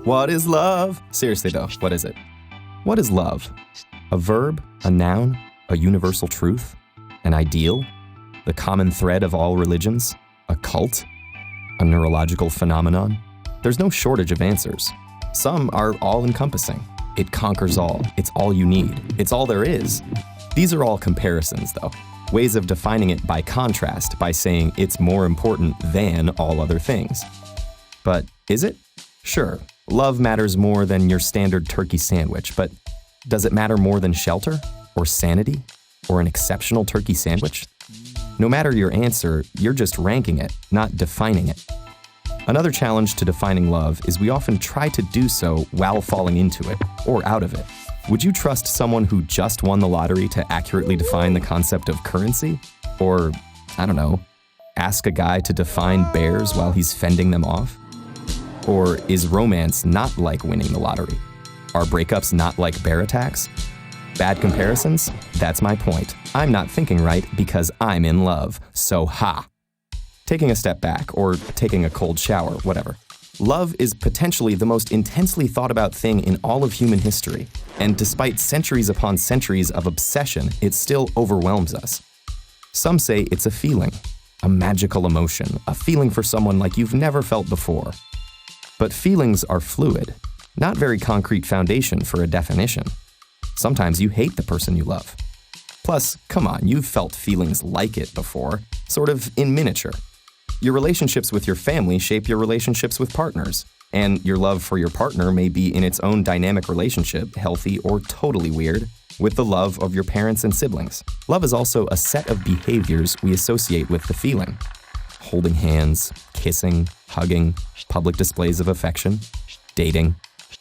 What is love? Seriously though, what is it? What is love? A verb? A noun? A universal truth? An ideal? The common thread of all religions? A cult? A neurological phenomenon? There's no shortage of answers. Some are all-encompassing. It conquers all. It's all you need. It's all there is. These are all comparisons, though. Ways of defining it by contrast, by saying it's more important than all other things. But is it? Sure, love matters more than your standard turkey sandwich, but does it matter more than shelter, or sanity, or an exceptional turkey sandwich? No matter your answer, you're just ranking it, not defining it. Another challenge to defining love is we often try to do so while falling into it, or out of it. Would you trust someone who just won the lottery to accurately define the concept of currency? Or, I don't know, ask a guy to define bears while he's fending them off? Or is romance not like winning the lottery? Are breakups not like bear attacks? Bad comparisons? That's my point. I'm not thinking right because I'm in love, so ha! Taking a step back, or taking a cold shower, whatever. Love is potentially the most intensely thought about thing in all of human history, and despite centuries upon centuries of obsession, it still overwhelms us. Some say it's a feeling, a magical emotion, a feeling for someone like you've never felt before. But feelings are fluid, not very concrete foundation for a definition. Sometimes you hate the person you love. Plus, come on, you've felt feelings like it before, sort of in miniature. Your relationships with your family shape your relationships with partners, and your love for your partner may be in its own dynamic relationship, healthy or totally weird, with the love of your parents and siblings. Love is also a set of behaviors we associate with the feeling. Holding hands, kissing, hugging, public displays of affection, dating,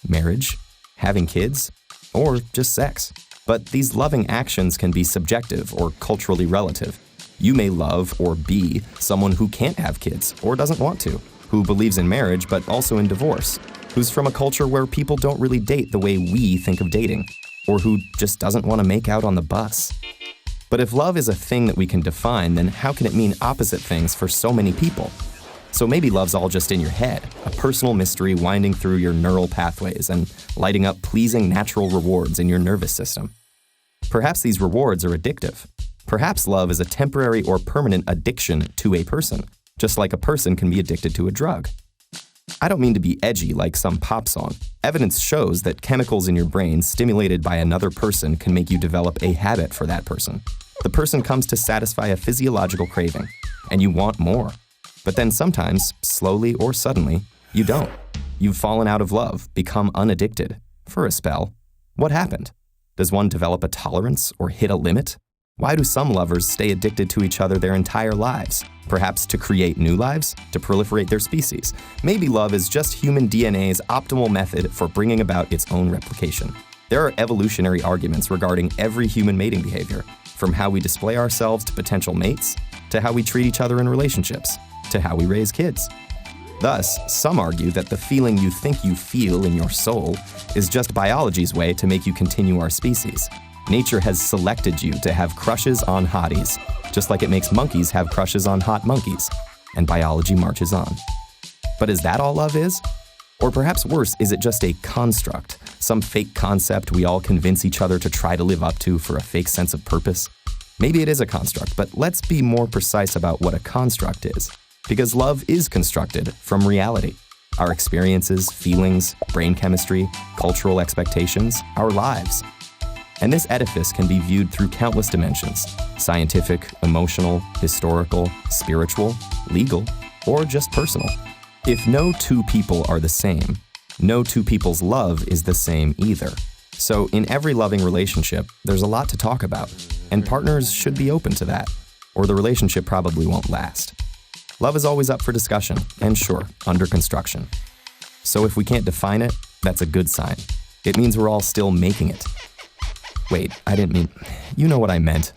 marriage, having kids, or just sex. But these loving actions can be subjective or culturally relative. You may love or be someone who can't have kids or doesn't want to, who believes in marriage but also in divorce, who's from a culture where people don't really date the way we think of dating, or who just doesn't want to make out on the bus. But if love is a thing that we can define, then how can it mean opposite things for so many people? So maybe love's all just in your head, a personal mystery winding through your neural pathways and lighting up pleasing natural rewards in your nervous system. Perhaps these rewards are addictive. Perhaps love is a temporary or permanent addiction to a person, just like a person can be addicted to a drug. I don't mean to be edgy like some pop song. Evidence shows that chemicals in your brain stimulated by another person can make you develop a habit for that person. The person comes to satisfy a physiological craving, and you want more. But then sometimes, slowly or suddenly, you don't. You've fallen out of love, become unaddicted. For a spell. What happened? Does one develop a tolerance or hit a limit? Why do some lovers stay addicted to each other their entire lives? Perhaps to create new lives? To proliferate their species? Maybe love is just human DNA's optimal method for bringing about its own replication. There are evolutionary arguments regarding every human mating behavior, from how we display ourselves to potential mates, to how we treat each other in relationships, to how we raise kids. Thus, some argue that the feeling you think you feel in your soul is just biology's way to make you continue our species. Nature has selected you to have crushes on hotties, just like it makes monkeys have crushes on hot monkeys, and biology marches on. But is that all love is? Or perhaps worse, is it just a construct, some fake concept we all convince each other to try to live up to for a fake sense of purpose? Maybe it is a construct, but let's be more precise about what a construct is. Because love is constructed from reality. Our experiences, feelings, brain chemistry, cultural expectations, our lives. And this edifice can be viewed through countless dimensions: scientific, emotional, historical, spiritual, legal, or just personal. If no two people are the same, no two people's love is the same either. So in every loving relationship, there's a lot to talk about, and partners should be open to that, or the relationship probably won't last. Love is always up for discussion, and sure, under construction. So if we can't define it, that's a good sign. It means we're all still making it. Wait, I didn't mean... You know what I meant.